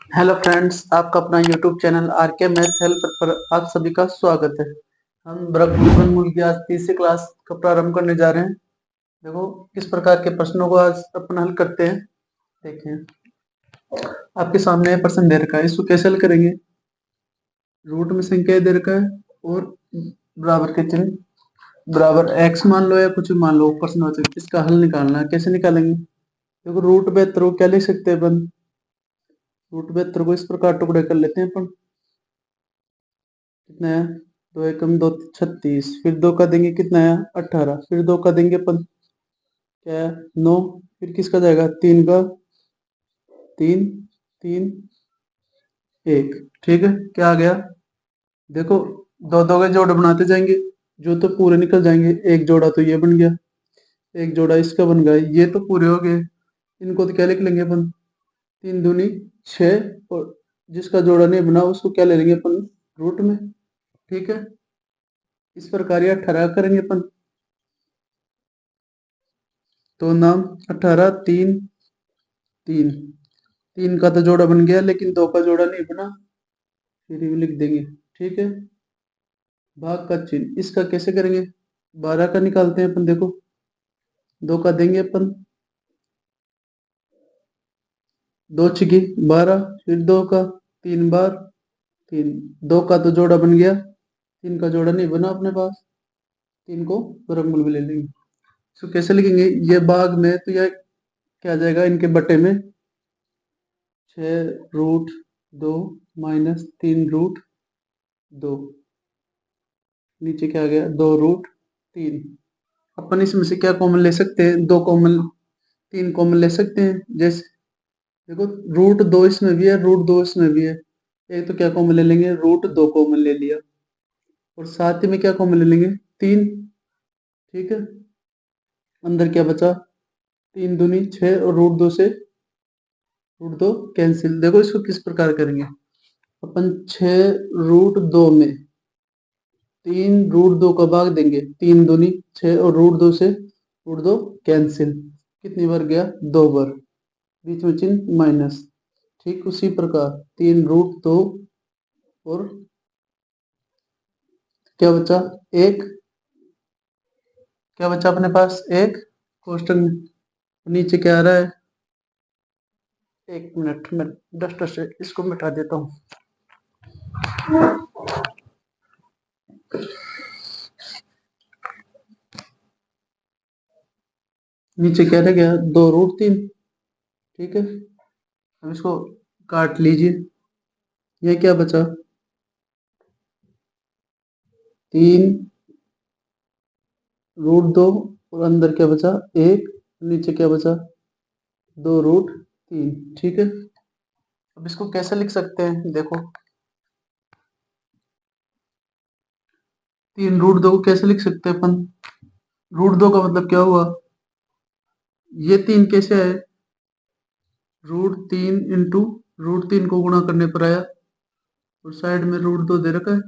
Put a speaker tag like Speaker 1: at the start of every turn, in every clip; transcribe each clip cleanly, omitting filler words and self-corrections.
Speaker 1: Hello friends, आपका अपना YouTube channel are के मैथ हेल्प पर आप सभी का स्वागत है। हम वर्गमूल की आज तीसरी क्लास का प्रारंभ करने जा रहे हैं। देखो किस प्रकार के प्रश्नों को आज अपन हल करते हैं। देखें, आपके सामने ये प्रश्न दे रखा है, इसको कैसे हल करेंगे। रूट में संख्या दे रखा है और बराबर के चिन्ह, बराबर एक्स मान लो या कुछ भी मान लो प्रश्नवाचक, इसका हल निकालना है। कैसे निकालेंगे। देखो रूट बेहतर को क्या लिख सकते हैं अपन। रूट बेहतर को इस प्रकार टुकड़े कर लेते हैं अपन। कितना है, दो एकम दो 36, फिर दो का देंगे कितना है 18, फिर दो का देंगे अपन क्या है 9, फिर किसका जाएगा तीन का, तीन तीन एक। ठीक है, क्या आ गया। देखो दो दो के जोड़ बनाते जाएंगे, जो तो पूरे निकल जाएंगे। एक जोड़ा तो ये बन गया, एक जोड़ा इसका बन गया, ये तो पूरे हो गए। इनको तो क्या लिख लेंगे अपन, तीन दूनी छः, और जिसका जोड़ा नहीं बना उसको क्या ले लेंगे अपन रूट में। ठीक है, इस प्रकार ये 18 करेंगे अपन। तो नाम 18 तीन तीन, तीन का तो जोड़ा बन गया लेकिन दो का जोड़ा नहीं बना, फिर भी लिख देंगे। ठीक है, भाग का चिन्ह इसका कैसे करेंगे। 12 का निकालते हैं अपन। देखो दो का देंगे अपन, दो छिकी 12, फिर दो का तीन बार तीन, दो का तो जोड़ा बन गया, तीन का जोड़ा नहीं बना अपने पास, तीन को वर्गमूल में ले लेंगे। इसको कैसे लिखेंगे, ये भाग में तो यह क्या आ जाएगा, इनके बटे में 6√2 माइनस 3√2, नीचे क्या आ गया 2√3। अपन इसमें से क्या कॉमन ले सकते हैं, दो कॉमन, तीन कॉमन ले सकते हैं। जैसे देखो रूट दो इसमें भी है, रूट दो इसमें भी है, एक तो क्या कॉमन ले लेंगे, रूट दो कॉमन ले लिया, और साथ ही में क्या कॉमन ले लेंगे तीन। ठीक है, अंदर क्या बचा, तीन दूनी छः, और रूट दो से रूट दो कैंसिल। देखो इसको किस प्रकार करेंगे अपन, 6√2 में तीन रूट दो का भाग देंगे, तीन दूनी छः, और रूट दो से रूट दो कैंसिल, कितनी बार गया दो बार, बीच में चिन्ह माइनस। ठीक उसी प्रकार 3√2, और क्या बचा एक, क्या बचा अपने पास एक कोष्टक में, नीचे क्या आ रहा है, एक मिनट में डस्टर से इसको मिटा देता हूँ। नीचे क्या रह गया 2√3। ठीक है, अब इसको काट लीजिए, ये क्या बचा, तीन रूट दो, और अंदर क्या बचा एक, नीचे क्या बचा 2√3। ठीक है, अब इसको कैसे लिख सकते हैं। देखो 3√2 को कैसे लिख सकते हैं अपन, रूट दो का मतलब क्या हुआ, ये तीन कैसे है, √3 इंटू √3 को गुणा करने पर आया, और साइड में √2 दे रखा है।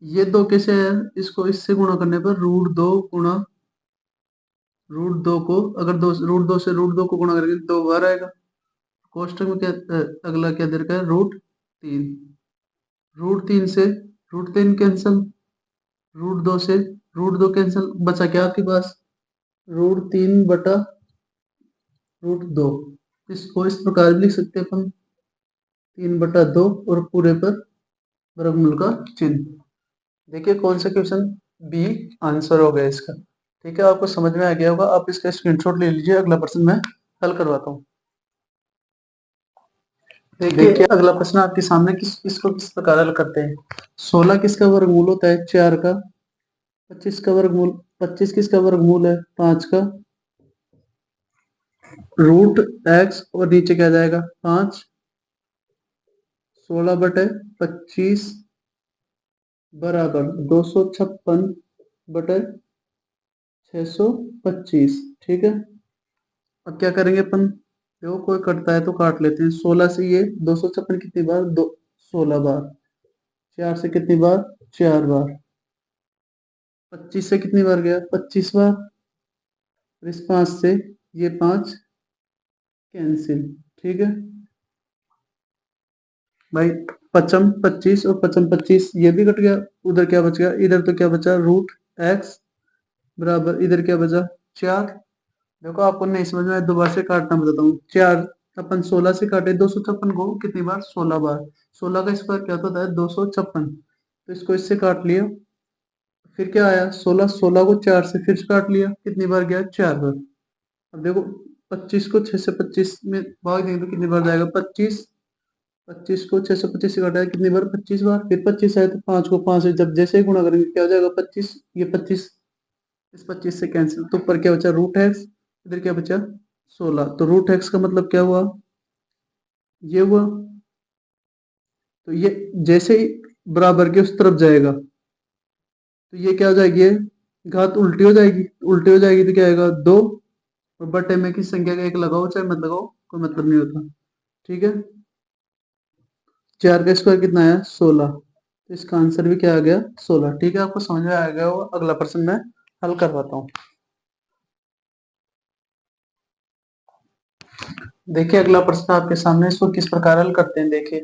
Speaker 1: ये दो कैसे है, इसको इससे गुणा करने पर √2 गुणा √2 को, अगर दो √2 से √2 को गुणा करेंगे दो बार आएगा। कोष्टक में क्या अगला क्या दे रखा है √3, √3 से √3 कैंसल, √2 से √2 कैंसल, बचा क्या आपके पास √3/√2। इसको इस प्रकार भी लिख सकते हैं अपन, 3/2 और पूरे पर वर्गमूल का चिन्ह। देखिए कौन सा क्वेश्चन बी आंसर हो गया इसका। ठीक है, आपको समझ में आ गया होगा। आप इसका स्क्रीनशॉट ले लीजिए, अगला प्रश्न मैं हल करवाता हूँ। देखिए अगला प्रश्न आपके सामने, इसको किस प्रकार हल करते हैं। 16 किसका वर्गमूल होता है 4 का, 25 का वर्गमूल, 25 किसका वर्गमूल है 5 का, √x, और नीचे क्या जाएगा 5, 16/25 बराबर 256/625। ठीक है, अब क्या करेंगे अपन, देखो कोई कटता है तो काट लेते हैं। 16 से ये 256 कितनी बार, दो 16 बार, 4 से कितनी बार 4 बार, 25 से कितनी बार गया 25 बार, और इस 5 से ये 5 कैंसिल। ठीक है, भाई पचम 25 और पचम 25 ये भी कट गया। उधर क्या बच गया, इधर तो क्या बचा, रूट एक्स बराबर इधर क्या बचा 4। देखो आपको नहीं समझ में आया, दोबारा से काटना बताता हूँ। 4 अपन 16 से काटे 256 को कितनी बार, 16 बार। 16 का स्क्वायर क्या होता है, 256। तो इसको इससे काट लिया, फिर क्या आया 16, 16 को 4 से फिर से काट लिया, कितनी बार गया 4 बार। अब देखो 25 को 6 से 25 में भाग देंगे तो कितनी बार जाएगा 25। 25 को 6 से 25 से काटा है कितनी बार, 25 बार। फिर 25 है तो 5 को 5 से जब जैसे ही गुणा करेंगे क्या हो जाएगा 25। ये 25 इस 25 से कैंसिल, तो ऊपर क्या बचा रूट एक्स, इधर क्या बचा 16। तो रूट एक्स का मतलब क्या हुआ, ये हुआ। तो ये जैसे ही बराबर के उस तरफ जाएगा तो ये क्या हो जाएगी, ये घात उल्टी हो जाएगी। उल्टी हो जाएगी तो क्या आएगा 2, और बटे में किस संख्या का एक लगाओ चाहे मत लगाओ कोई मतलब नहीं होता। ठीक है, 4 का स्क्वायर कितना आया 16, तो इसका आंसर भी क्या आ गया 16। ठीक है, आपको समझ में आ गया वो। अगला प्रश्न मैं हल करवाता हूँ। देखिए अगला प्रश्न आपके सामने, इसको किस प्रकार हल करते हैं देखिए।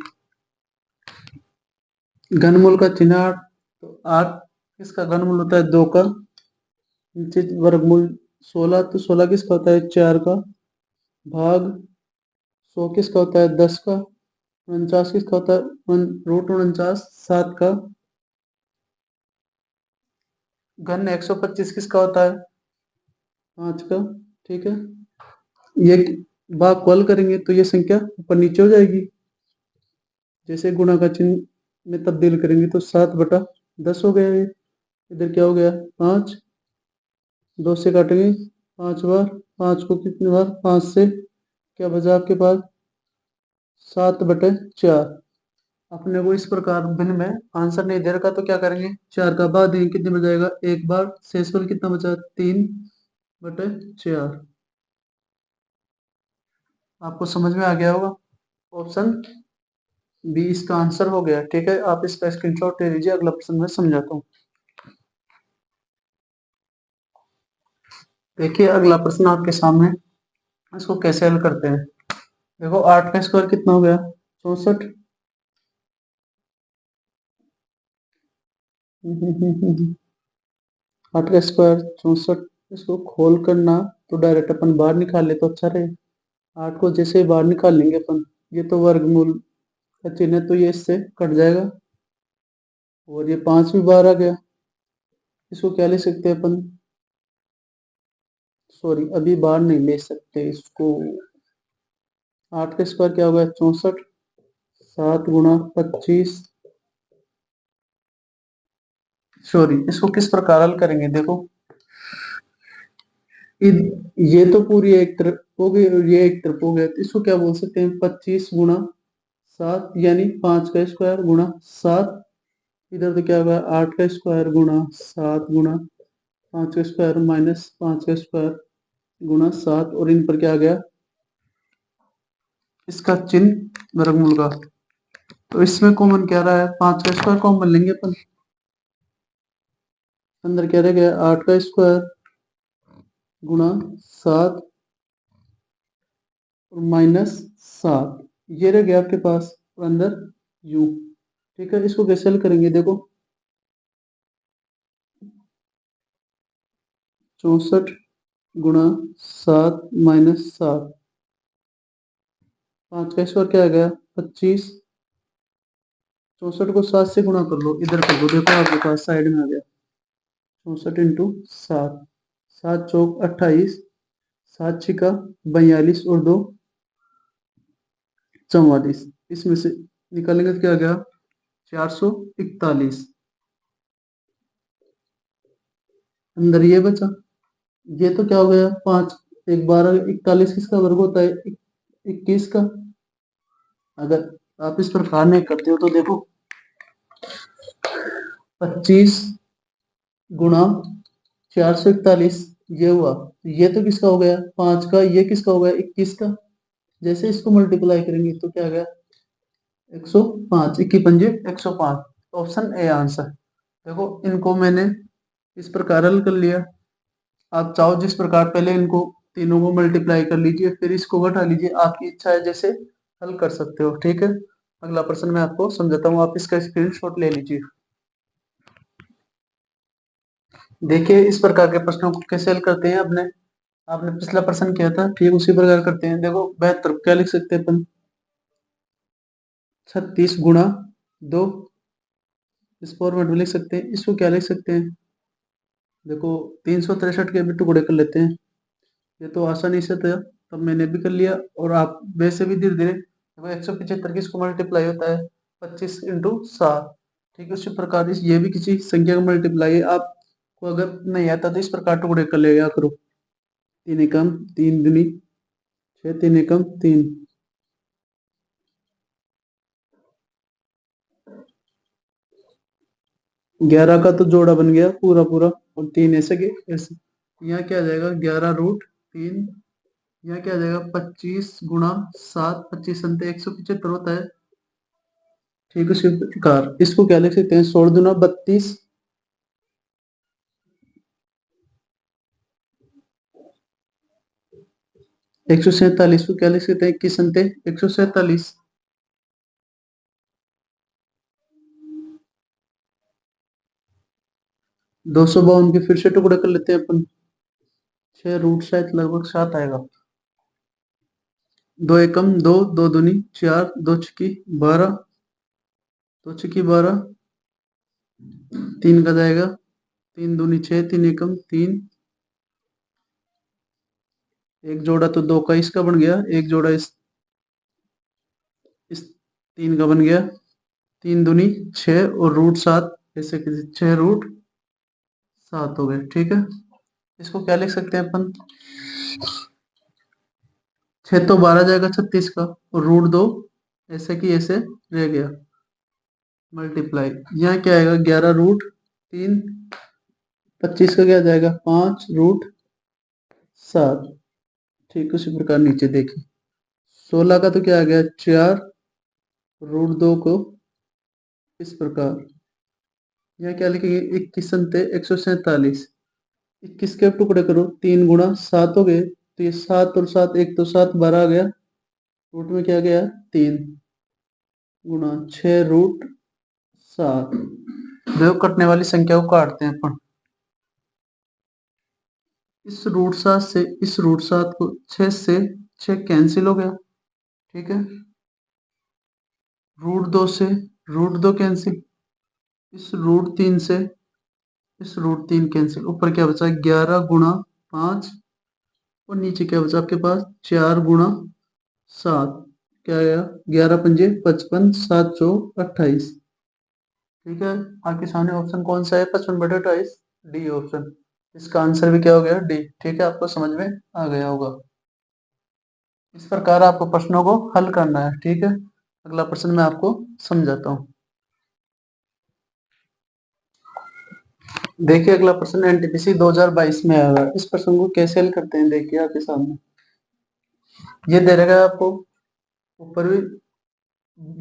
Speaker 1: घनमूल का चिन्ह 8, तो 8 किसका घनमूल होता है 2 का, नीचे वर्गमूल 16, तो 16 किसका होता है 4 का, भाग 100 किसका होता है 10 का, 49 किसका होता है रूट 49 7 का, घन 125 किसका होता है 5 का। ठीक है, ये भाग को हल करेंगे तो ये संख्या ऊपर नीचे हो जाएगी। जैसे गुणा का चिन्ह में तब्दील करेंगे तो 7/10 हो गया ये। इधर क्या हो गया 5, 2 से काटेंगे 5 बार, 5 को कितनी बार 5 से, क्या बचा आपके पास 7/4। अपने को इस प्रकार भिन्न में आंसर नहीं दे रखा तो क्या करेंगे, 4 का बाद देंगे कितने बच जाएगा एक बार, शेषफल कितना बचा 3/4। आपको समझ में आ गया होगा। ऑप्शन बी इसका आंसर हो गया। ठीक है, आप इसका स्क्रीनशॉट ले लीजिए, अगला प्रश्न मैं समझाता हूँ। देखिए अगला प्रश्न आपके सामने, इसको कैसे हल करते हैं। देखो 8 का स्क्वायर कितना हो गया 64। 8 का स्क्वायर 64, इसको खोल करना तो डायरेक्ट अपन बाहर निकाल ले तो अच्छा रहे। 8 को जैसे ही बाहर निकाल लेंगे अपन, ये तो वर्गमूल का चिन्ह है तो ये इससे कट जाएगा, और ये 5 भी बाहर आ गया। इसको क्या ले सकते हैं अपन, सॉरी अभी बाहर नहीं ले सकते इसको। 8 का स्क्वायर क्या होगा 64, 7 × 25। सॉरी इसको किस प्रकार हल करेंगे देखो, ये तो पूरी एक तरफ हो गई और ये एक तरफ हो गया, तो इसको क्या बोल सकते हैं 25 × 7 यानी 5 का स्क्वायर गुणा 7। इधर तो क्या होगा 8 का स्क्वायर गुणा 7 गुणा 5 का स्क्वायर माइनस 5 का स्क्वायर गुणा 7, और इन पर क्या आ गया इसका चिन्ह वर्गमूल का। तो इसमें कॉमन क्या रहा है, 5 का स्क्वायर कॉमन लेंगे अपन, अंदर क्या रह गया 8 का स्क्वायर गुणा 7 और माइनस 7, ये रह गया आपके पास, और अंदर यू। ठीक है, इसको कैसे हल करेंगे देखो, 64 × 7 - 7, 5 का स्क्वायर क्या आ गया 25। 64 को 7 से गुणा कर लो, इधर कर लो, देखो आपके पास साइड में आ गया 64 × 7, 7 चौक 28, 7 छिका 42 और 2 44। इसमें से निकालेंगे तो क्या आ गया 441। अंदर ये बचा, ये तो क्या हो गया 5 एक 12, 41 किसका वर्ग होता है 21 का। अगर आप इस प्रकार नहीं करते हो तो देखो 25 × 441 ये हुआ, ये तो किसका हो गया 5 का, ये किसका हो गया 21 का। जैसे इसको मल्टीप्लाई करेंगे तो क्या आ गया 105, 21 × 5 105। Option A answer. देखो इनको मैंने इस प्रकार हल कर लिया। आप चाहो जिस प्रकार पहले इनको तीनों को मल्टीप्लाई कर लीजिए फिर इसको घटा लीजिए, आपकी इच्छा है जैसे हल कर सकते हो। ठीक है, अगला प्रश्न मैं आपको समझाता हूँ, आप इसका स्क्रीनशॉट ले लीजिए। देखिए इस प्रकार के प्रश्नों को कैसे हल करते हैं। आपने आपने पिछला प्रश्न किया था, ठीक उसी प्रकार करते हैं। देखो 72 क्या लिख सकते हैं अपन, 36 गुणा 2, इस फॉर्मेट में लिख सकते हैं। इसको क्या लिख सकते हैं, देखो 363 के भी टुकड़े कर लेते हैं। ये तो आसानी से था, तब मैंने भी कर लिया और आप वैसे भी धीरे धीरे। देखो 175 किसको मल्टीप्लाई होता है, 25 इंटू 7। ठीक है, उसी प्रकार ये भी किसी संख्या का मल्टीप्लाई है। आपको अगर नहीं आता तो इस प्रकार टुकड़े कर लिया करो, 3 एकम 3 दूनी 6, 3 एकम 3। 11 का तो जोड़ा बन गया पूरा पूरा, और 3 ऐसे के ऐसे। यहाँ क्या आ जाएगा 11√3। यहाँ क्या आ जाएगा 25 गुणा 7, 25 संते 175 होता है। ठीक है, उसी प्रकार इसको क्या लिख सकते हैं, 16 दूना 32, 147 को क्या लिख सकते हैं, 21 संते 147। 252 के फिर से टुकड़े कर लेते हैं अपन, 6√7 लगभग 7 आएगा। 2 एकम 2, 2 दूनी 4, 2 छकी 12, 2 छकी 12, 3 का जाएगा 3 दूनी 6, 3 एकम 3। एक जोड़ा तो 2 का इसका बन गया, एक जोड़ा इस 3 का बन गया। 3 दूनी 6 और √7, ऐसे 6√7 हो गए। ठीक है, इसको क्या लिख सकते हैं अपन, 6 तो 12 जाएगा 36 का, और √2 ऐसे की ऐसे रह गया मल्टीप्लाई। यहाँ क्या आएगा 11√3, 25 का क्या जाएगा 5√7। ठीक उसी प्रकार नीचे देखिए 16 का तो क्या आ गया 4√2 को इस प्रकार। यहाँ क्या लिखेंगे 21 संते 147, 21 के टुकड़े करो, 3 गुणा 7 हो गए, तो ये 7 और 7 एक तो 7 12 आ गया, रूट में क्या गया 3 गुणा 6√7। देखो कटने वाली संख्या को काटते हैं अपन, इस √7 से इस √7 को 6 से 6 कैंसिल हो गया। ठीक है, √2 से √2 कैंसिल, इस √3 से इस √3 कैंसिल, ऊपर क्या बचा 11 गुणा 5, और नीचे क्या बचा आपके पास 4 गुणा 7, क्या आया 11 पंजे 55, 7 चौक 28। ठीक है, आपके सामने ऑप्शन कौन सा है 55/28, डी ऑप्शन। इसका आंसर भी क्या हो गया डी। ठीक है, आपको समझ में आ गया होगा। इस प्रकार आपको प्रश्नों को हल करना है। ठीक है, अगला प्रश्न मैं आपको समझाता हूँ। देखिए अगला प्रश्न एनटीपीसी 2022 में आया है। इस प्रश्न को कैसे हल करते हैं, देखिए आपके सामने ये दे रखा है आपको, ऊपर भी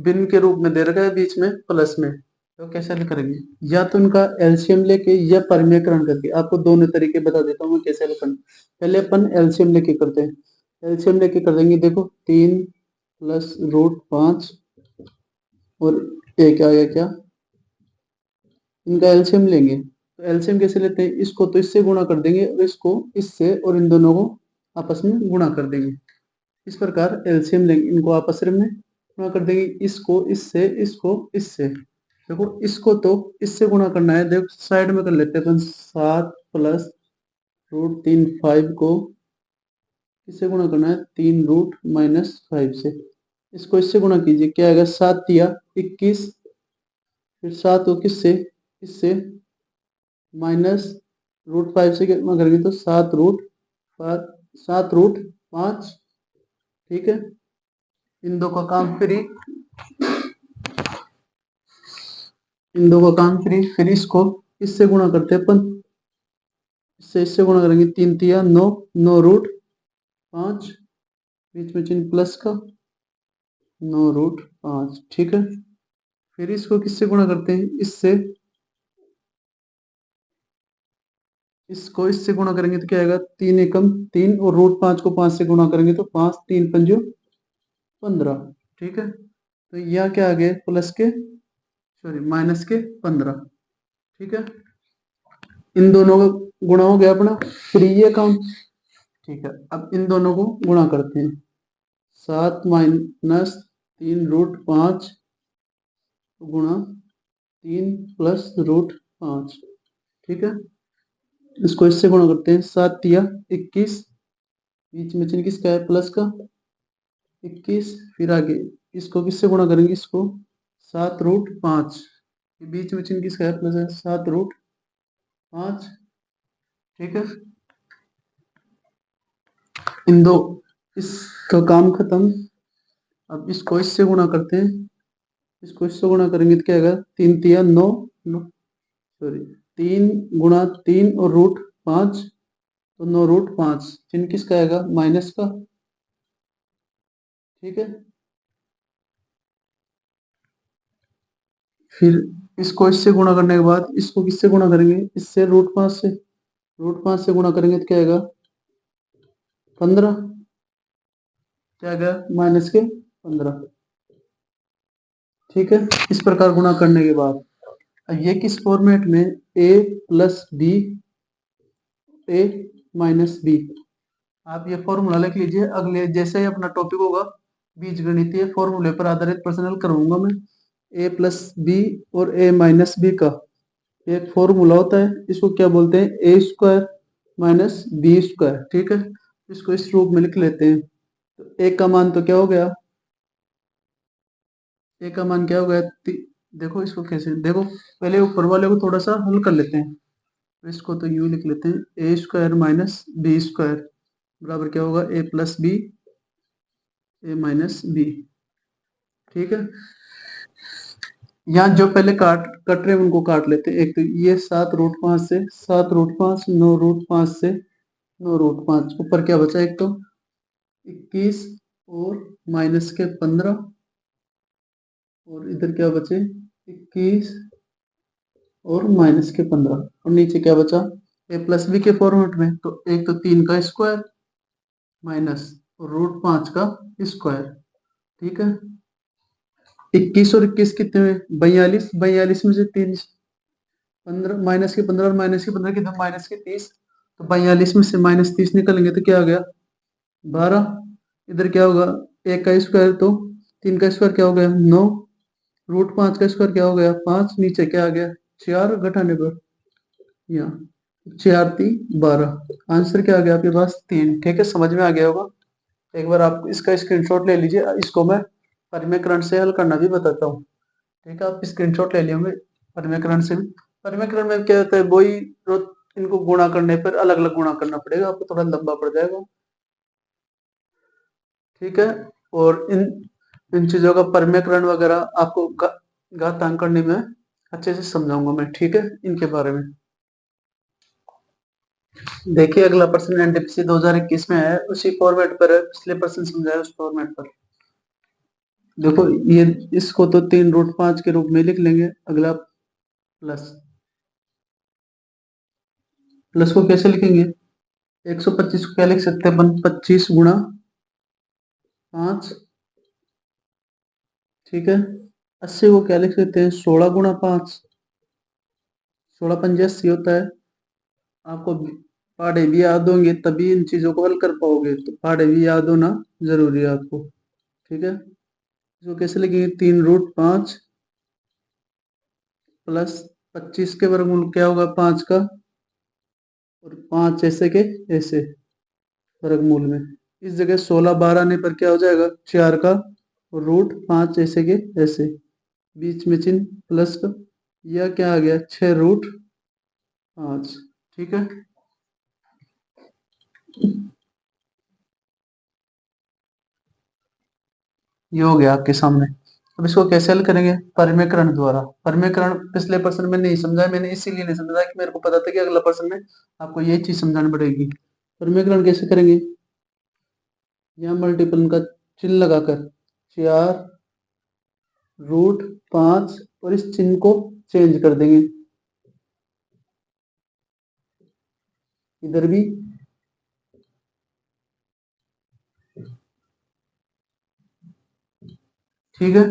Speaker 1: भिन्न के रूप में दे रखा है, बीच में प्लस में। तो कैसे हल करेंगे, या तो इनका एलसीएम लेके या परिमेयकरण करके। आपको दोनों तरीके बता देता हूँ मैं कैसे हल करना। पहले अपन एलसीएम लेके करते हैं, एलसीएम लेके कर देंगे। देखो 3 प्लस √5 और एक आ गया क्या, इनका एलसीएम लेंगे। तो एलसीएम कैसे लेते हैं, इसको तो इससे गुणा कर देंगे और इसको इससे, और इन दोनों को आपस में गुणा कर देंगे। इस प्रकार एलसीएम लेंगे, इनको आपस में गुणा कर देंगे, इसको इससे इसको इससे। देखो इसको तो इससे गुणा करना है, देखो साइड में कर लेते हैं अपन। 7 प्लस √3 5 को किससे गुणा करना है, 3 √-5 से। इसको इससे गुणा कीजिए, क्या आएगा 7 तिया 21, फिर 7 को किससे इससे माइनस √5 से कितना करेंगे तो 7√5। ठीक है, इन दो का काम फ्री, इन दो का काम फ्री। फिर इसको इससे गुणा करते हैं अपन, इससे इससे गुणा करेंगे, 3 तिया 9, 9√5, बीच में चिन्ह प्लस का 9√5। ठीक है, फिर इसको किससे गुणा करते हैं, इससे, इसको इससे गुणा करेंगे तो क्या आएगा 3 एकम 3, और √5 को 5 से गुणा करेंगे तो 5 3 पंजो 15। ठीक है, तो यह क्या आ गया, प्लस के सॉरी माइनस के 15। ठीक है, इन दोनों का गुणा हो गया अपना, फिर ये काम। ठीक है, अब इन दोनों को गुणा करते हैं। 7 - 3 √5 गुणा 3 + √5। ठीक है, इसको इससे गुणा करते हैं। 7 × 21, बीच में चिन्ह किसका है, प्लस का 21। फिर आगे इसको किससे गुणा करेंगे, इसको 7 √5, बीच में चिन्ह किसका है, प्लस है, 7 √5। ठीक है, इन दो, इसका काम खत्म। अब इसको इससे गुणा करते हैं। इसको इससे गुणा करेंगे तो क्या आएगा, 3 × 3 = 9, सॉरी 3 × 3 और √5, तो 9 √5, चिन्ह किसका आएगा, माइनस का। ठीक है, फिर इसको इससे गुणा करने के बाद इसको किससे गुणा करेंगे, इससे √5 से। √5 से गुणा करेंगे तो क्या आएगा, 15। क्या आएगा, माइनस के 15। ठीक है, इस प्रकार गुणा करने के बाद अब ये किस फॉर्मेट में, a + b a - b। आप ये फॉर्मूला लिख लीजिए, अगले जैसे ही अपना टॉपिक होगा बीज गणितीय फॉर्मूले पर आधारित प्रश्न करूंगा मैं। a + b और a - b का एक फॉर्मूला होता है, इसको क्या बोलते हैं, a² - b²। ठीक है, इसको इस रूप में लिख लेते हैं। तो a का मान तो क्या हो गया, a का मान क्या हो गया, देखो इसको कैसे, देखो पहले ऊपर वाले को थोड़ा सा हल कर लेते हैं। तो इसको तो यूं लिख लेते हैं, a² - b² बराबर क्या होगा, a + b a - b। ठीक है, यहाँ जो पहले कट रहे हैं उनको काट लेते हैं। एक तो ये 7 √5 से 7 √5, 9 √5 से 9 √5, ऊपर क्या बचा, एक तो 21 और माइनस के 15, और इधर क्या बचे, 21 और माइनस के 15, और नीचे क्या बचा, a + b के फॉर्मेट में। तो एक तो 3 का स्क्वायर माइनस √5 का स्क्वायर। ठीक है, 21 और 21 कितने में, 42, 42 में से 3 15, माइनस के 15 और माइनस के 15 कितने, -30। तो 42 में से -30 निकलेंगे तो क्या आ गया, 12। इधर क्या होगा, एक का स्क्वायर तो 3 का स्क्वायर क्या हो गया, 9, √5 का स्क्वायर क्या हो गया, 5, नीचे क्या आ गया, 4 घटाने पर यहाँ 4×3 = 12। आंसर क्या आ गया आपके पास, 3। ठीक है, समझ में आ गया होगा। एक बार आप इसका स्क्रीनशॉट ले लीजिए, इसको मैं परिमेय से हल करना भी बताता हूँ। ठीक है, आप स्क्रीनशॉट ले लिए होंगे परिमेय से भी। परिमेय में क्या होता है, वही इनको गुणा करने पर अलग अलग गुणा करना पड़ेगा, आपको थोड़ा लंबा पड़ जाएगा। ठीक है, और इन इन चीजों का परिमेयकरण वगैरह आपको घातांक करने में अच्छे से समझाऊंगा मैं। ठीक है, इनके बारे में देखिए, अगला प्रश्न एनटीपीसी 2021 में है, उसी फॉर्मेट पर है, पिछले प्रश्न समझाया उस फॉर्मेट पर। देखो ये, इसको तो 3 √5 के रूप में लिख लेंगे। अगला प्लस, प्लस को कैसे लिखेंगे, 125 को क्या लिख सकते हैं अपन, 25 × 5। ठीक है, 80 को क्या लिख सकते हैं, 16 × 5। 16×5 = 80 होता है। आपको पहाड़े भी याद होंगे तभी इन चीजों को हल कर पाओगे, तो पहाड़े भी याद होना जरूरी है आपको। ठीक है, इसको कैसे लिखेंगे, 3 √5 प्लस 25 के वर्गमूल क्या होगा, 5 का, और 5 ऐसे के ऐसे वर्गमूल में। इस जगह 16 12 आने पर क्या हो जाएगा, 4 का, और √5 ऐसे के ऐसे, बीच में चिन्ह प्लस का, यह क्या आ गया, 6 √5। ठीक है, ये हो गया आपके सामने। अब इसको कैसे हल करेंगे, परिमेयकरण द्वारा। परिमेयकरण पिछले प्रश्न में नहीं समझा मैंने, इसीलिए नहीं समझा कि मेरे को पता था कि अगला प्रश्न में आपको ये चीज समझानी पड़ेगी। परिमेयकरण कैसे करेंगे, यहाँ मल्टीपल का चिन्ह लगाकर 4 √5, और इस चिन्ह को चेंज कर देंगे, इधर भी। ठीक है,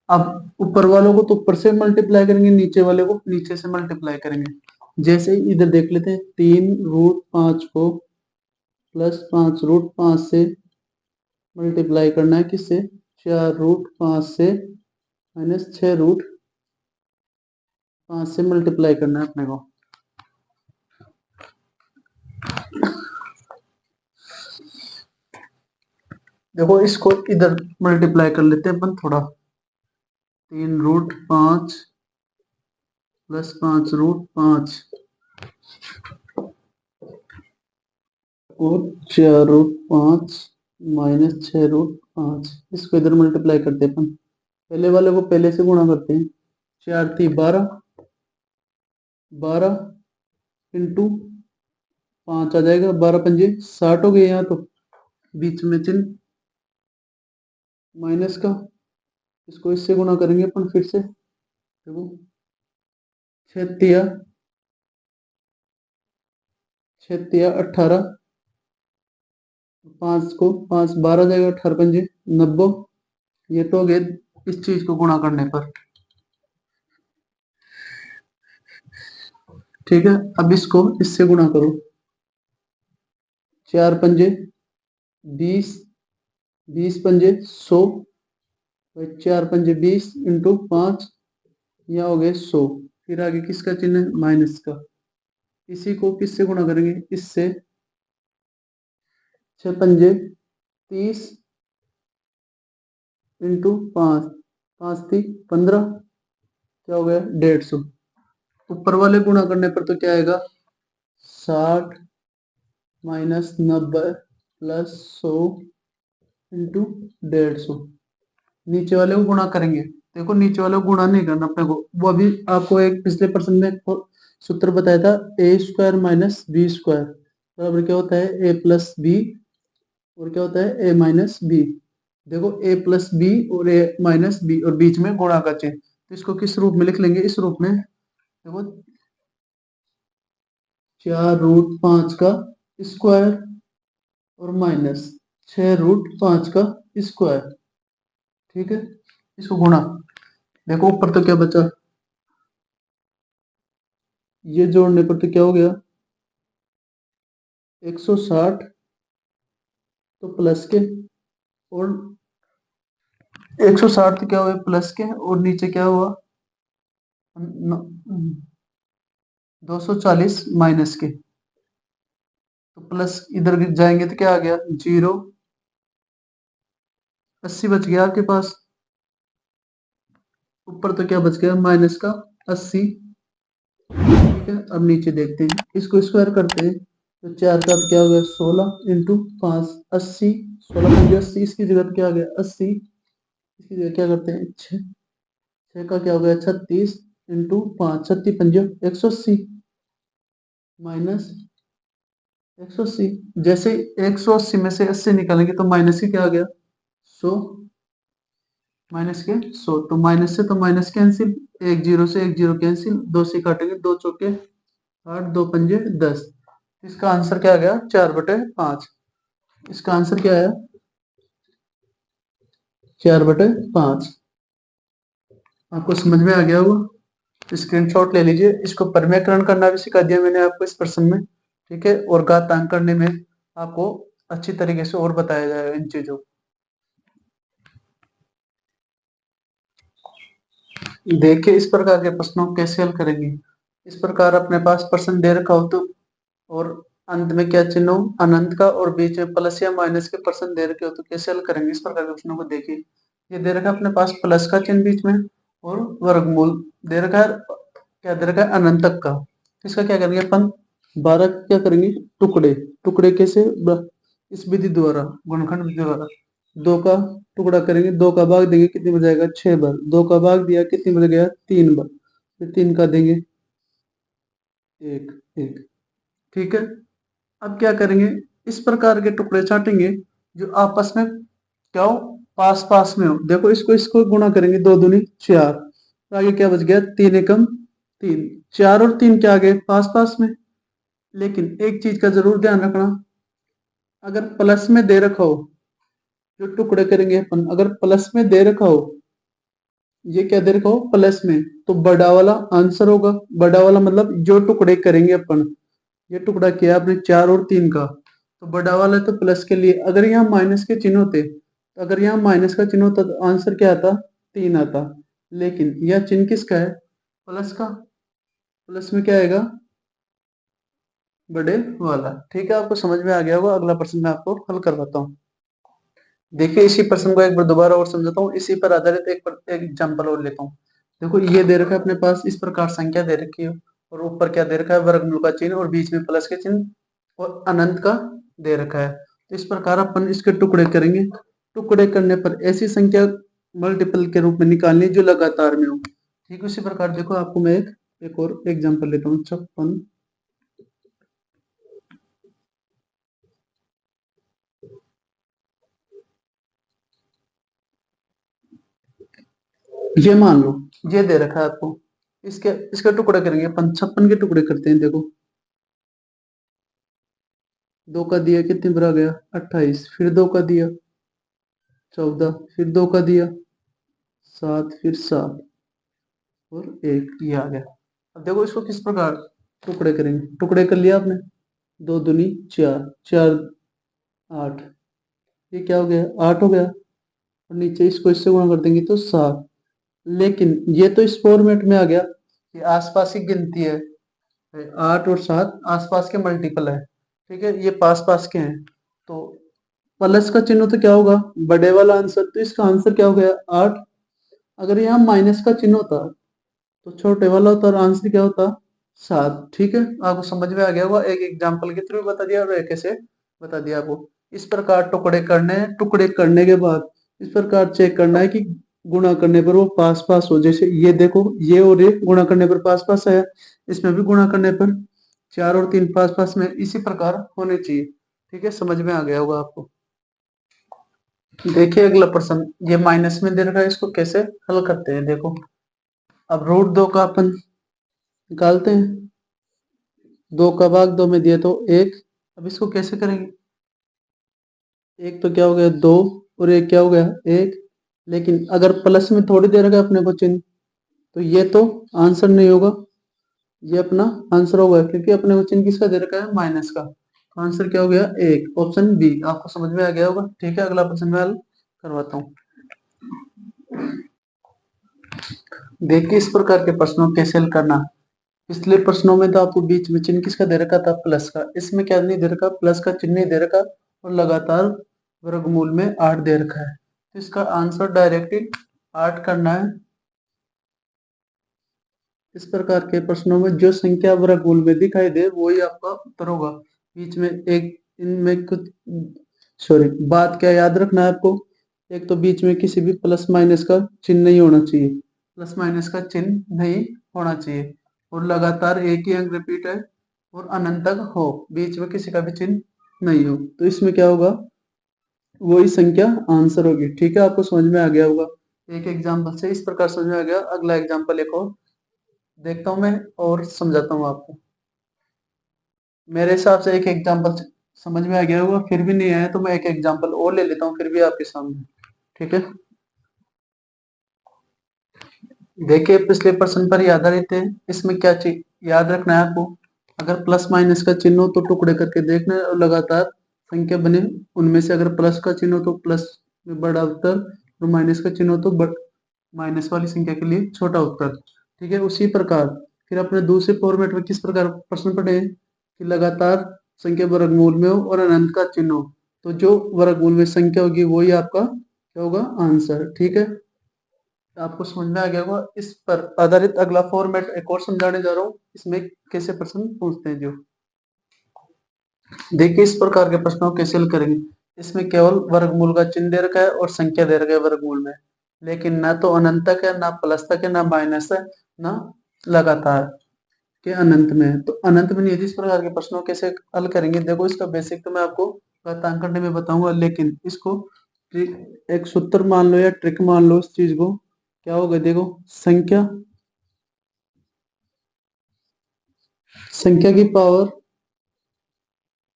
Speaker 1: अब ऊपर वालों को तो ऊपर से मल्टीप्लाई करेंगे, नीचे वाले को नीचे से मल्टीप्लाई करेंगे। जैसे इधर देख लेते हैं, 3√5 को +5√5 से मल्टीप्लाई करना है, किससे? 4√5 से -6√5 से मल्टीप्लाई करना है अपने को। देखो इसको इधर मल्टीप्लाई कर लेते हैं अपन थोड़ा। 3√5 +5√5 और 4√5 -6√5, इसको इधर मल्टीप्लाई करते हैं अपन। पहले वाले को पहले से गुणा करते हैं। 4 थी 12, 12 इंटू 5 आ जाएगा, 12×5 = 60 हो गए। यहाँ तो बीच में चिन्ह माइनस का, इसको इससे गुणा करेंगे अपन फिर से। देखो 6×6 = 18, 5 को 5 12 जाएगा, 18×5 = 90। ये तो हो गए इस चीज को गुणा करने पर। ठीक है, अब इसको इससे गुणा करो। 4×5 = 20, 20×5 = 100, 4×5 = 20 इंटू 5, यहाँ हो गए 100। फिर आगे किसका चिन्ह है? माइनस का। इसी को किससे गुणा करेंगे? इससे। 6×5 = 30 इंटू 5, 5 थी 15, क्या हो गया? 150। ऊपर वाले गुणा करने पर तो क्या आएगा? 60 - 90 + 100 इंटू 150। नीचे वाले को गुणा करेंगे। देखो नीचे वाले को गुणा नहीं करना अपने को, वो अभी आपको एक पिछले प्रश्न में सूत्र बताया था, a² - b² बराबर क्या होता है? a + b और क्या होता है? a - b। देखो a + b और a - b और बीच में गुणा का चिन्ह, तो इसको किस रूप में लिख लेंगे? इस रूप में। देखो 4√5 का स्क्वायर और -6√5 का स्क्वायर। ठीक है, इसको गुणा। देखो ऊपर तो क्या बचा? ये जोड़ने पर तो क्या हो गया? 160 तो प्लस के, और 160 तो क्या हुआ? प्लस के, और नीचे क्या हुआ? 240 माइनस के, तो प्लस इधर जाएंगे तो क्या आ गया? 0। 80 बच गया आपके पास। ऊपर तो क्या बच गया? माइनस का 80। ठीक है, अब नीचे देखते हैं, इसको स्क्वायर करते हैं तो 4×7 क्या हो गया? 16 इंटू 5 80, 16×5 = 80, इसकी जगह क्या आ गया? 80। इसकी जगह क्या करते हैं? 6, 6 का क्या हो गया? 36 इंटू 5, 36×5 = 180 माइनस 180। जैसे 180 में से 80 निकालेंगे तो माइनस के क्या आ गया? 100, माइनस के 100, तो माइनस से तो माइनस कैंसिल, 1 0 से 1 0 कैंसिल, 2 से काटेंगे, 2 चौके 8, 2×5 = 10। इसका आंसर क्या आ गया? 4/5। इसका आंसर क्या है? 4/5। आपको समझ में आ गया होगा? स्क्रीनशॉट ले लीजिए। इसको परिमेयकरण करना भी सिखा दिया मैंने आपको इस प्रश्न में। ठीक है, और घातांक करने में आपको अच्छी तरीके से और बताया जाएगा इन चीजों। देखिए इस प्रकार के प्रश्नों को कैसे हल करेंगे। इस प्रकार अपने पास प्रश्न दे रखा हो तो, और अंत में क्या चिन्ह हो? अनंत का, और बीच में प्लस या माइनस के प्रश्न दे रखे हो तो कैसे हल करेंगे इस प्रकार के प्रश्नों को? देखिए ये दे रखा है अपने पास प्लस का चिन्ह बीच में, और वर्गमूल दे रखा है, क्या दे रखा है? अनंत तक का। इसका क्या करेंगे अपन? 12 क्या करेंगे? टुकड़े। टुकड़े कैसे? इस विधि द्वारा, गुणनखंड विधि द्वारा। 2 का टुकड़ा करेंगे, 2 का भाग देंगे, कितनी बार जाएगा? 6 बार। 2 का भाग दिया, कितनी बार गया? 3 बार। फिर 3 का देंगे 1 1। ठीक है, अब क्या करेंगे? इस प्रकार के टुकड़े छाटेंगे जो आपस में क्या हो? पास पास में हो। देखो इसको इसको गुणा करेंगे, 2 दूनी 4, तो आगे क्या बच गया? 3 एकम 3। 4 और 3 क्या आ गए? पास पास में। लेकिन एक चीज का जरूर ध्यान रखना, अगर प्लस में दे रखा हो, जो टुकड़े करेंगे अपन, अगर प्लस में दे रखा हो ये क्या दे रखा हो प्लस में, तो बड़ा वाला आंसर होगा। बड़ा वाला मतलब जो टुकड़े करेंगे अपन, ये टुकड़ा किया आपने 4 और 3 का, तो बड़ा वाला तो प्लस के लिए। अगर यहाँ माइनस के चिन्ह होते, तो अगर यहाँ माइनस का चिन्ह होता तो आंसर क्या आता, 3 आता। लेकिन यह चिन्ह किसका है, प्लस का। प्लस में क्या आएगा, बड़े वाला। ठीक है, आपको समझ में आ गया होगा। अगला प्रश्न मैं आपको हल करवाता हूँ। देखिए इसी प्रश्न को एक बार दोबारा और समझाता हूँ, इसी पर आधारित एक एग्जाम्पल और लेता हूँ। देखो ये दे रखा है अपने पास, इस प्रकार संख्या दे रखी है, और ऊपर क्या दे रखा है, वर्गमूल का चिन्ह, और बीच में प्लस के चिन्ह और अनंत का दे रखा है। तो इस प्रकार अपन इसके टुकड़े करेंगे। टुकड़े करने पर ऐसी संख्या मल्टीपल के रूप में निकालनी जो लगातार में हो। ठीक उसी प्रकार देखो, आपको मैं एक और एग्जाम्पल लेता हूँ। 56, ये मान लो ये दे रखा है आपको, इसके इसके टुकड़े करेंगे अपन। 56 के टुकड़े करते हैं। देखो 2 का दिया कितने बार आ गया, 28, फिर 2 का दिया 14, फिर 2 का दिया 7, फिर 7 और 1, ये आ गया। अब देखो इसको किस प्रकार टुकड़े करेंगे। टुकड़े कर लिया आपने, 2 दूनी 4, 4 8, ये क्या हो गया, 8 हो गया। और नीचे इसको इससे गुणा कर देंगे तो 7। लेकिन ये तो इस फॉर्मेट में आ गया, ये आसपास की गिनती है। 8 और 7 आसपास के मल्टीपल है। ठीक है, ये पास पास के हैं। तो प्लस का चिन्ह तो क्या होगा, बड़े वाला आंसर, तो इसका आंसर क्या हो गया, 8। अगर यहाँ माइनस का चिन्ह होता तो छोटे वाला होता और आंसर क्या होता, 7। ठीक है, आपको समझ में आ गया होगा। एक एग्जाम्पल के थ्रू बता दिया और एक ऐसे बता दिया आपको। इस प्रकार टुकड़े करने हैं। टुकड़े करने के बाद इस प्रकार चेक करना है कि गुणा करने पर वो पास पास हो। जैसे ये देखो, ये और ये गुणा करने पर पास पास है, इसमें भी गुणा करने पर 4 और 3 पास पास में, इसी प्रकार होने चाहिए। ठीक है, समझ में आ गया होगा आपको। देखिए अगला प्रश्न, ये माइनस में दे रखा है, इसको कैसे हल करते हैं। देखो अब √2 का अपन निकालते हैं। 2 का भाग 2 में दिया तो 1। अब इसको कैसे करेंगे, एक तो क्या हो गया 2, और एक क्या हो गया 1। लेकिन अगर प्लस में थोड़ी दे रखा है अपने को चिन्ह, तो ये तो आंसर नहीं होगा, ये अपना आंसर होगा, क्योंकि अपने को चिन्ह किसका दे रखा है, माइनस का। तो आंसर क्या हो गया, 1, ऑप्शन बी। आपको समझ में आ गया होगा। ठीक है, अगला प्रश्न मैं हल करवाता हूँ। देखिए इस प्रकार के प्रश्नों को कैसे हल करना। पिछले प्रश्नों में तो आपको बीच में चिन्ह किसका दे रखा था, प्लस का। इसमें क्या नहीं दे रखा, प्लस का चिन्ह नहीं दे रखा, और लगातार वर्गमूल में 8 दे रखा है। तो इसका आंसर डायरेक्टली 8 करना है। इस प्रकार के प्रश्नों में जो संख्या वर्गमूल में दिखाई दे वही आपका उत्तर होगा। बीच में एक इनमें कुछ, सॉरी, बात क्या याद रखना है आपको, एक तो बीच में किसी भी प्लस माइनस का चिन्ह नहीं होना चाहिए। प्लस माइनस का चिन्ह नहीं होना चाहिए, और लगातार एक ही अंक रिपीट है, और अनंत तक हो, बीच में किसी का भी चिन्ह नहीं हो, तो इसमें क्या होगा, वही संख्या आंसर होगी। ठीक है, आपको समझ में आ गया होगा। एक एग्जाम्पल से इस प्रकार समझ में आ गया। अगला एग्जाम्पल एक और देखता हूँ मैं और समझाता हूँ आपको। मेरे हिसाब से एक एग्जाम्पल समझ में आ गया होगा, फिर भी नहीं आया तो मैं एक एग्जाम्पल और ले लेता हूँ फिर भी आपके सामने। ठीक है, देखिए पिछले प्रश्न पर याद आधारित है। इसमें क्या चीज याद रखना है आपको, अगर प्लस माइनस का चिन्ह हो तो टुकड़े करके देखना है, और लगातार संख्या बने उनमें से अगर प्लस का चिन्ह हो तो प्लस में बड़ा उत्तर, और माइनस का चिन्ह हो तो माइनस वाली संख्या के लिए छोटा उत्तर। ठीक है, उसी प्रकार फिर अपने दूसरे फॉर्मेट में किस प्रकार प्रश्न पढ़े हैं कि लगातार संख्या वर्गमूल में हो और अनंत का चिन्ह हो, तो जो वर्गमूल में संख्या होगी वही आपका क्या होगा, आंसर। ठीक है, आपको समझ में आ गया होगा। इस पर आधारित अगला फॉर्मेट एक और समझाने जा रहा हूँ, इसमें कैसे प्रश्न पूछते हैं। जो देखिए इस प्रकार के प्रश्नों को कैसे हल करेंगे। इसमें केवल वर्गमूल का चिन्ह दे रखा है और संख्या दे रखा है वर्गमूल में, लेकिन ना तो अनंत तक है, ना प्लस तक है, ना माइनस है, ना लगातार के अनंत में है। तो अनंत में नहीं है। तो इस प्रकार के प्रश्नों को कैसे हल करेंगे, देखो इसका बेसिक तो मैं आपको घातांक करने में बताऊंगा, लेकिन इसको एक सूत्र मान लो या ट्रिक मान लो। इस चीज को क्या होगा, देखो संख्या संख्या की पावर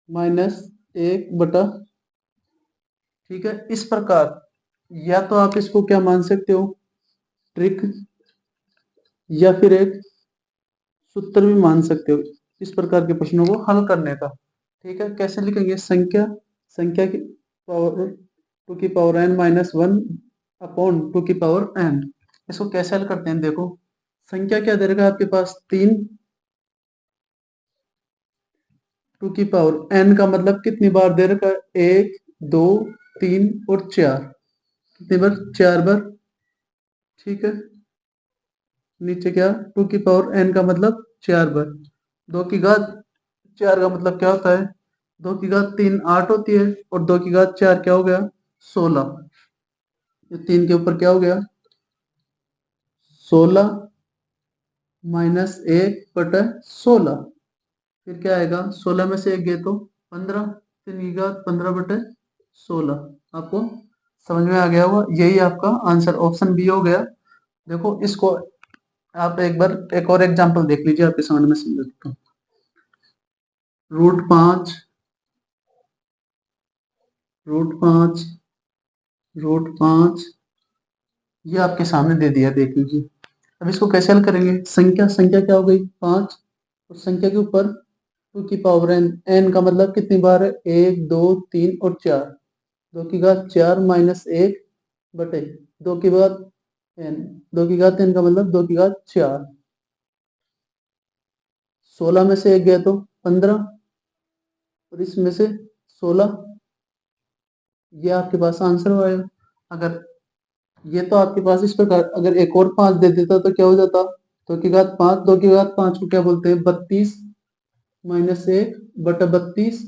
Speaker 1: -1/, ठीक है। इस प्रकार या तो आप इसको क्या मान सकते हो, ट्रिक या फिर एक सूत्र भी मान सकते हो इस प्रकार के प्रश्नों को हल करने का। ठीक है, कैसे लिखेंगे? संख्या संख्या की पावर टू की power n minus one upon two की पावर n। इसको कैसे हल करते हैं? देखो, संख्या क्या दे रखा है आपके पास? 3, टू की पावर n का मतलब कितनी बार दे रखा है? 1, 2, 3 और 4। कितनी बार? 4 बार। ठीक है, नीचे क्या? टू की पावर n का मतलब 4 बार। 2 की घात 4 का मतलब क्या होता है? 2 की घात 3 8 होती है, और 2 की घात 4 क्या हो गया? 16। 3 के ऊपर क्या हो गया? 16 माइनस 1/16। फिर क्या आएगा? 16 में से 1 गए तो 15। 3 की घात 15/16। आपको समझ में आ गया होगा, यही आपका आंसर ऑप्शन बी हो गया। देखो, इसको आप एक बार एक और एग्जांपल देख लीजिए, आपके सामने में समझ सकता हूँ। √5 √5 √5 ये आपके सामने दे दिया, देख लीजिए। अब इसको कैसे हल करेंगे? संख्या संख्या क्या हो गई? 5, और संख्या के ऊपर टू की पावर n। n का मतलब कितनी बार है? 1, 2, 3 और 4। 2 की घात 4 माइनस 1 बटे 2 की घात n। 2 की घात n का मतलब 2 की घात 4। 16 में से 1 गया तो 15, और इसमें से 16। ये आपके पास आंसर आएगा। अगर ये तो आपके पास इस प्रकार, अगर एक और 5 दे देता तो क्या हो जाता? 2 की घात 5। 2 की घात 5 को क्या बोलते हैं? 32 माइनस 1 बटा 32।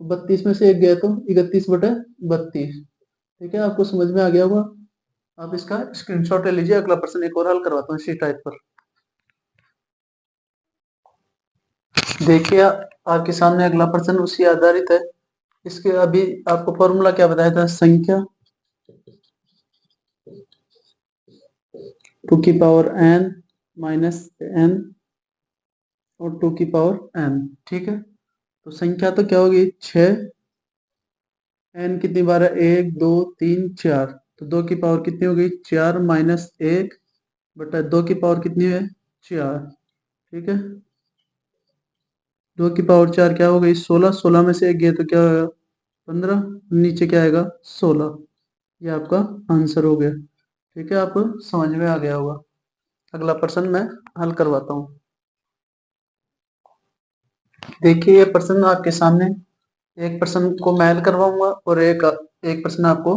Speaker 1: 32 में से 1 गया तो 31 बटा 32। ठीक है, आपको समझ में आ गया होगा। आप इसका स्क्रीनशॉट ले लीजिए। अगला प्रश्न एक और हल करवाता हूँ इसी टाइप पर। देखिए, आपके सामने अगला प्रश्न उसी आधारित है। इसके अभी आपको फॉर्मूला क्या बताया था? संख्या टू की पावर n माइनस n और टू की पावर n। ठीक है, तो संख्या तो क्या होगी? 6। n कितनी बार है? 1, 2, 3, 4। तो 2 की पावर कितनी हो गई? 4 माइनस 1 बटा 2 की पावर कितनी है? 4। ठीक है, 2 की पावर 4 क्या हो गई? 16। 16 में से 1 गया तो क्या होगा? 15। नीचे क्या आएगा? 16। ये आपका आंसर हो गया। ठीक है, आपको समझ में आ गया होगा। अगला प्रश्न मैं हल करवाता हूँ। देखिए, ये प्रश्न आपके सामने, एक प्रश्न को मैं हल करवाऊंगा और एक एक प्रश्न आपको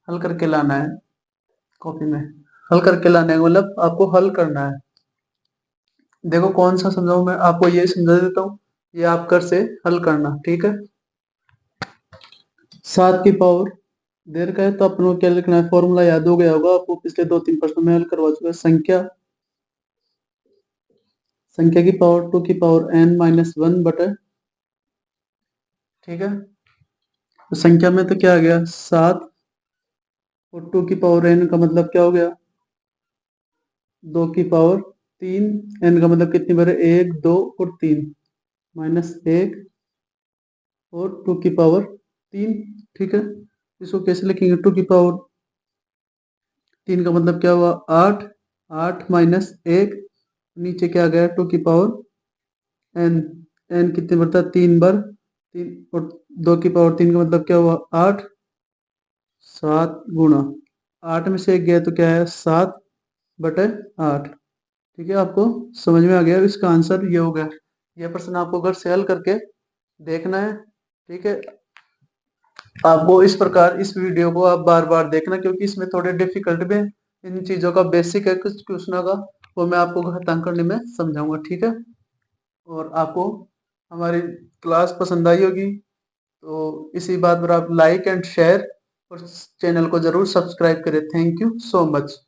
Speaker 1: हल करके लाना है कॉपी में। हल करके लाना है मतलब आपको हल करना है। देखो, कौन सा समझाऊं मैं आपको? ये समझा देता हूँ, ये आप कर से हल करना। ठीक है, 7 की पावर देर का है तो अपन को क्या लिखना है? फॉर्मूला याद हो गया होगा आपको, पिछले 2-3 प्रश्न में हल करवा चुका है। संख्या की पावर टू की पावर n माइनस वन बटे। ठीक है, तो संख्या में तो क्या आ गया? 7, और टू की पावर n का मतलब क्या हो गया? 2 की पावर 3। n का मतलब कितनी बार है? 1, 2 और 3, माइनस 1 और टू की पावर 3। ठीक है, इसको कैसे लिखेंगे? टू की पावर 3 का मतलब क्या हुआ? 8। 8 माइनस 1, नीचे क्या आ गया? टू की पावर n। n कितनी बार था? 3 बार। 3 और 2 की पावर 3 का मतलब क्या हुआ? 8। 7 गुणा 8 में से 1 गया तो क्या है? 7 बटे 8। ठीक है, आपको समझ में आ गया। इसका आंसर ये हो गया। यह प्रश्न आपको घर से हल करके देखना है। ठीक है, आपको इस प्रकार इस वीडियो को आप बार बार देखना, क्योंकि इसमें थोड़े डिफिकल्ट में इन चीज़ों का बेसिक है कुछ क्वेश्चनों का, वो मैं आपको घटांक करने में समझाऊंगा। ठीक है, और आपको हमारी क्लास पसंद आई होगी तो इसी बात पर आप लाइक एंड शेयर और चैनल को जरूर सब्सक्राइब करें। Thank you so much.